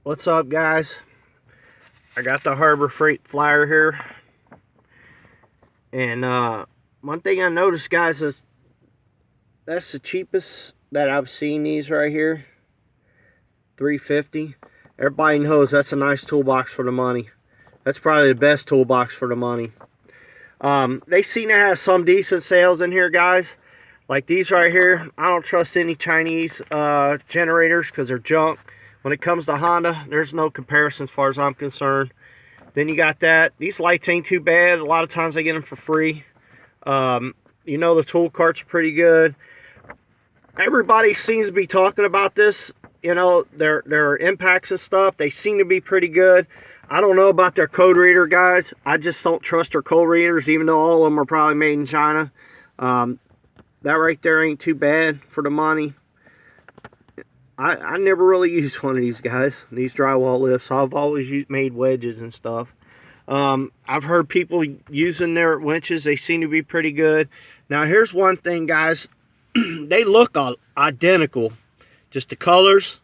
What's up, guys? I got the Harbor Freight Flyer here, and one thing I noticed, guys, is that's the cheapest that I've seen. These right here, $350. Everybody knows that's a nice toolbox for the money. That's probably the best toolbox for the money. They seem to have some decent sales in here, guys. Like these right here, I don't trust any Chinese generators because they're junk. When it comes to Honda, there's no comparison as far as I'm concerned. Then you got that. These lights ain't too bad. A lot of times I get them for free. You know, the tool carts are pretty good. Everybody seems to be talking about this. You know, their impacts and stuff, they seem to be pretty good. I don't know about their code reader, guys. I just don't trust their code readers, even though all of them are probably made in China. That right there ain't too bad for the money. I never really used one of these guys, these drywall lifts. I've always made wedges and stuff. I've heard people using their winches. They seem to be pretty good. Now, here's one thing, guys. They look identical. Just the colors.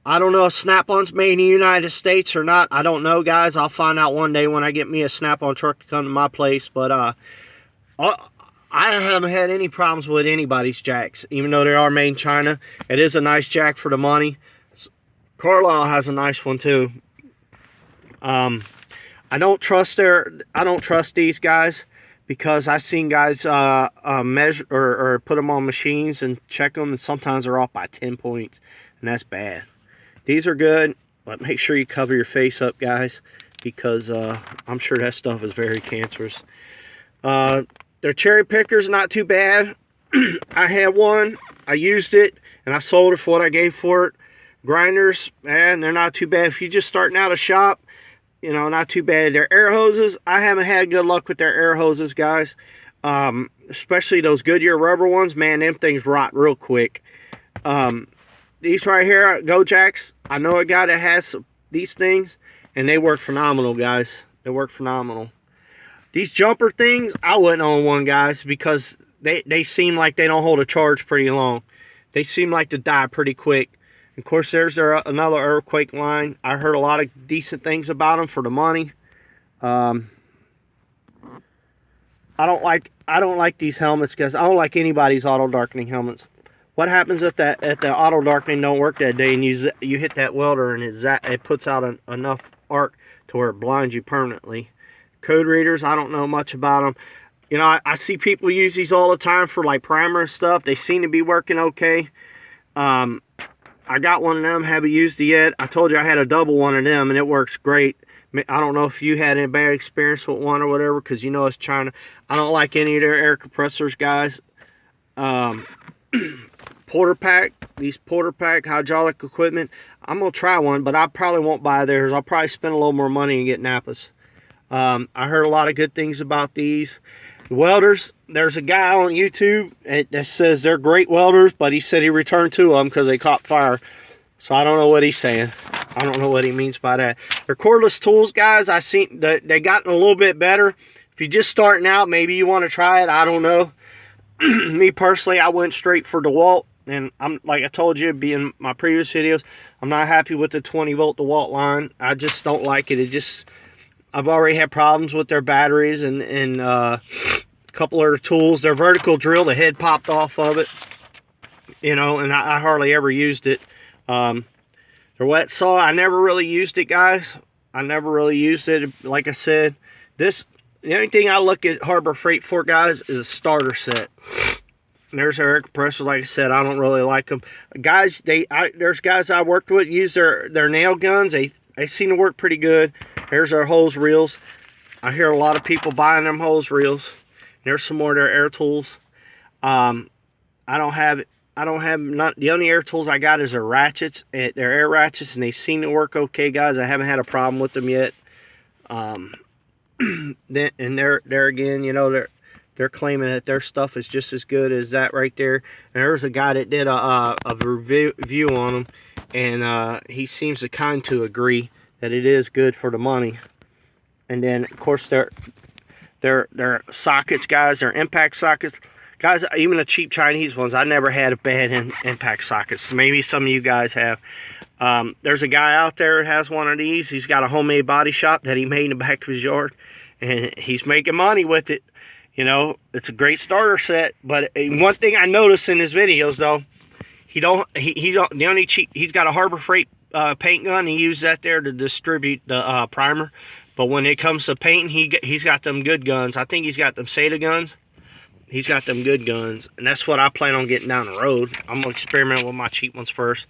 I don't know if Snap-on's made in the United States or not. I don't know, guys. I'll find out one day when I get me a Snap-on truck to come to my place. But I haven't had any problems with anybody's jacks, even though they are made in China. It is a nice jack for the money. Carlisle has a nice one too. I don't trust these guys because I've seen guys measure or put them on machines and check them, and sometimes they're off by 10 points, and that's bad. These are good, but make sure you cover your face up, guys, because I'm sure that stuff is very cancerous. Their cherry pickers, not too bad. I had one, I used it, and I sold it for what I gave for it. Grinders, man, they're not too bad. If you're just starting out a shop, you know, not too bad. Their air hoses, I haven't had good luck with their air hoses, guys. Especially those Goodyear rubber ones, man, them things rot real quick. These right here, Go Jacks, I know a guy that has these things, and they work phenomenal, guys. They work phenomenal. These jumper things, I wouldn't own one, guys, because they seem like they don't hold a charge pretty long. They seem like to die pretty quick. Of course, there's another earthquake line. I heard a lot of decent things about them for the money. I don't like these helmets because I don't like anybody's auto darkening helmets. What happens if the auto darkening don't work that day and you hit that welder and it puts out enough arc to where it blinds you permanently? Code readers, I don't know much about them. You know, I see people use these all the time for like primer and stuff. They seem to be working okay. I got one of them, haven't used it yet. I told you I had a double one of them and it works great. I don't know if you had any bad experience with one or whatever, because you know it's China. I don't like any of their air compressors, guys. Porter Pack, these Porter Pack hydraulic equipment, I'm going to try one, but I probably won't buy theirs. I'll probably spend a little more money and get Napas. I heard a lot of good things about these. Welders, there's a guy on YouTube that says they're great welders, but he said he returned two of them because they caught fire. So I don't know what he's saying. I don't know what he means by that. They're cordless tools, guys. I seen they gotten a little bit better. If you're just starting out, maybe you want to try it. I don't know. Me personally, I went straight for DeWalt, and I'm like I told you, in my previous videos, I'm not happy with the 20-volt DeWalt line. I just don't like it. I've already had problems with their batteries and a couple of their tools. Their vertical drill, the head popped off of it, you know, and I hardly ever used it. Their wet saw, I never really used it, guys. I never really used it. Like I said, the only thing I look at Harbor Freight for, guys, is a starter set. And there's their air compressors. Like I said, I don't really like them. Guys, there's guys I worked with use their nail guns. They seem to work pretty good. Here's our hose reels. I hear a lot of people buying them hose reels. There's some more of their air tools. The only air tools I got is their ratchets. They're air ratchets, and they seem to work okay, guys. I haven't had a problem with them yet. There again, you know, they're claiming that their stuff is just as good as that right there. And there's a guy that did a review on them, and he seems to kind to agree that it is good for the money. And then, of course, their sockets, guys, their impact sockets. Guys, even the cheap Chinese ones, I never had a bad impact sockets. Maybe some of you guys have. There's a guy out there who has one of these. He's got a homemade body shop that he made in the back of his yard, and he's making money with it. You know, it's a great starter set. But one thing I noticed in his videos, though, he's got a Harbor Freight paint gun. He uses that there to distribute the primer. But when it comes to painting, he's got them good guns. I think he's got them Seda guns. He's got them good guns, and that's what I plan on getting down the road. I'm gonna experiment with my cheap ones first.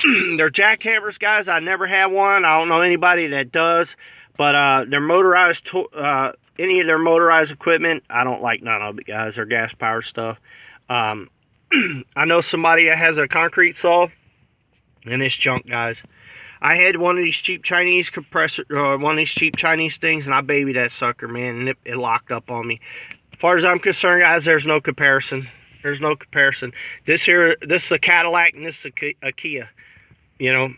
They're jackhammers, guys. I never had one. I don't know anybody that does, but they're motorized. Any of their motorized equipment, I don't like none of it, guys. They're gas powered stuff. I know somebody that has a concrete saw, and it's junk, guys. I had one of these cheap Chinese compressor, one of these cheap Chinese things, and I babied that sucker, man, and it locked up on me. As far as I'm concerned, guys, there's no comparison. There's no comparison. This is a Cadillac, and this is a Kia, you know.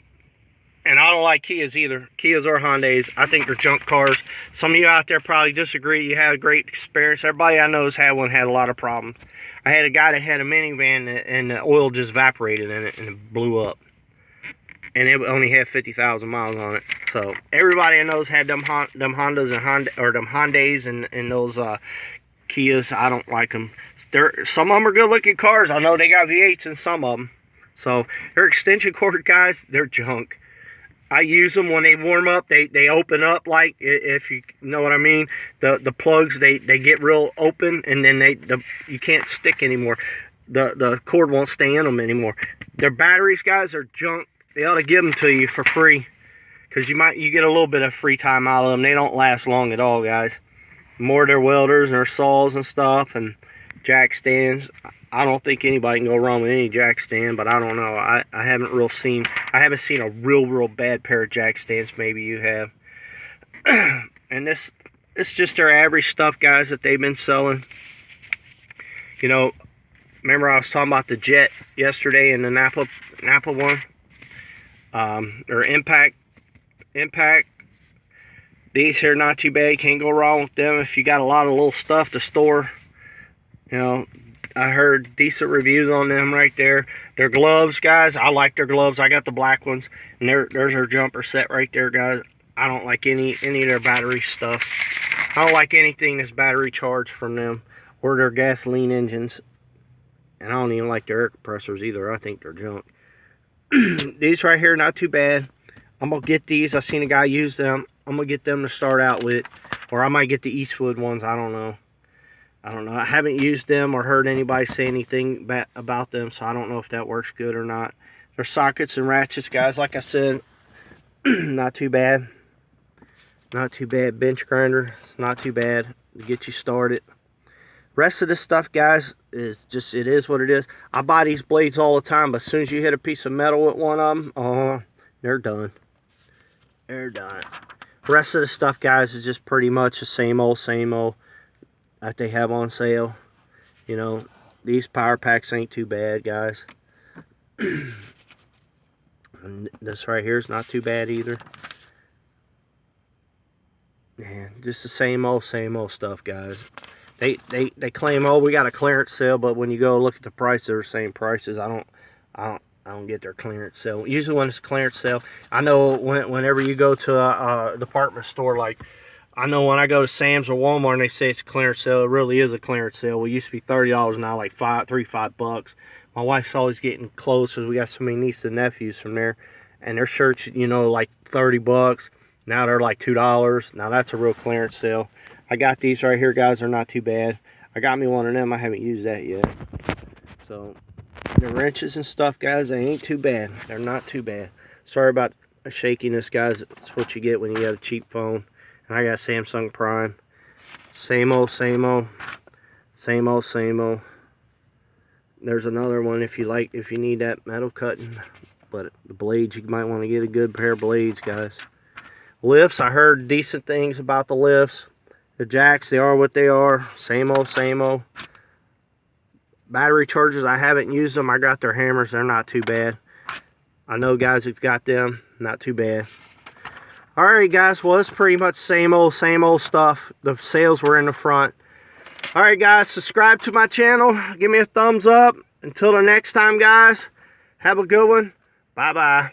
And I don't like Kias either. Kias or Hyundais. I think they're junk cars. Some of you out there probably disagree. You had a great experience. Everybody I know has had one, had a lot of problems. I had a guy that had a minivan, and the oil just evaporated in it, and it blew up. And it only had 50,000 miles on it. So everybody I know had them Hondas and them Hyundais and those Kias. I don't like them. Some of them are good looking cars. I know they got V8s in some of them. So they're extension cord, guys. They're junk. I use them when they warm up. They open up, like, if you know what I mean. The plugs, they get real open, and then you can't stick anymore. The cord won't stay in them anymore. Their batteries, guys, are junk. They ought to give them to you for free, because you get a little bit of free time out of them. They don't last long at all, guys. More their welders and their saws and stuff, and jack stands. I don't think anybody can go wrong with any jack stand, but I don't know. I haven't seen a real bad pair of jack stands. Maybe you have. And it's just their average stuff, guys, that they've been selling. You know, remember I was talking about the Jet yesterday and the Napa one. Or Impact. These here not too bad. Can't go wrong with them if you got a lot of little stuff to store. You know, I heard decent reviews on them right there. Their gloves, guys, I like their gloves. I got the black ones, and there's their jumper set right there, guys. I don't like any of their battery stuff. I don't like anything that's battery charged from them, or their gasoline engines. And I don't even like their air compressors either. I think they're junk. These right here, not too bad. I'm gonna get these. I seen a guy use them. I'm gonna get them to start out with, or I might get the Eastwood ones. I don't know. I haven't used them or heard anybody say anything about them, so I don't know if that works good or not. Their sockets and ratchets, guys, like I said, not too bad. Not too bad. Bench grinder, not too bad to get you started. Rest of this stuff, guys, is just, it is what it is. I buy these blades all the time, but as soon as you hit a piece of metal with one of them, they're done. They're done. The rest of the stuff, guys, is just pretty much the same old that they have on sale. You know, these power packs ain't too bad, guys. And this right here is not too bad either. Man, just the same old stuff, guys. They claim, oh, we got a clearance sale, but when you go look at the price, they're the same prices. I don't get their clearance sale. Usually when it's clearance sale, I know whenever you go to a department store, like I know when I go to Sam's or Walmart and they say it's a clearance sale, it really is a clearance sale. It used to be $30, now like $5. My wife's always getting clothes because we got so many nieces and nephews from there, and their shirts, you know, like $30. Now they're like $2. Now that's a real clearance sale. I got these right here, guys. They're not too bad. I got me one of them. I haven't used that yet. So the wrenches and stuff, guys, they ain't too bad. They're not too bad. Sorry about shakiness, guys. It's what you get when you got a cheap phone. And I got Samsung Prime. Same old. There's another one if you need that metal cutting. But the blades, you might want to get a good pair of blades, guys. Lifts, I heard decent things about the lifts. The jacks, they are what they are. Same old. Battery chargers, I haven't used them. I got their hammers. They're not too bad. I know guys who've got them. Not too bad. Alright, guys. Well, it's pretty much same old stuff. The sales were in the front. Alright, guys. Subscribe to my channel. Give me a thumbs up. Until the next time, guys. Have a good one. Bye-bye.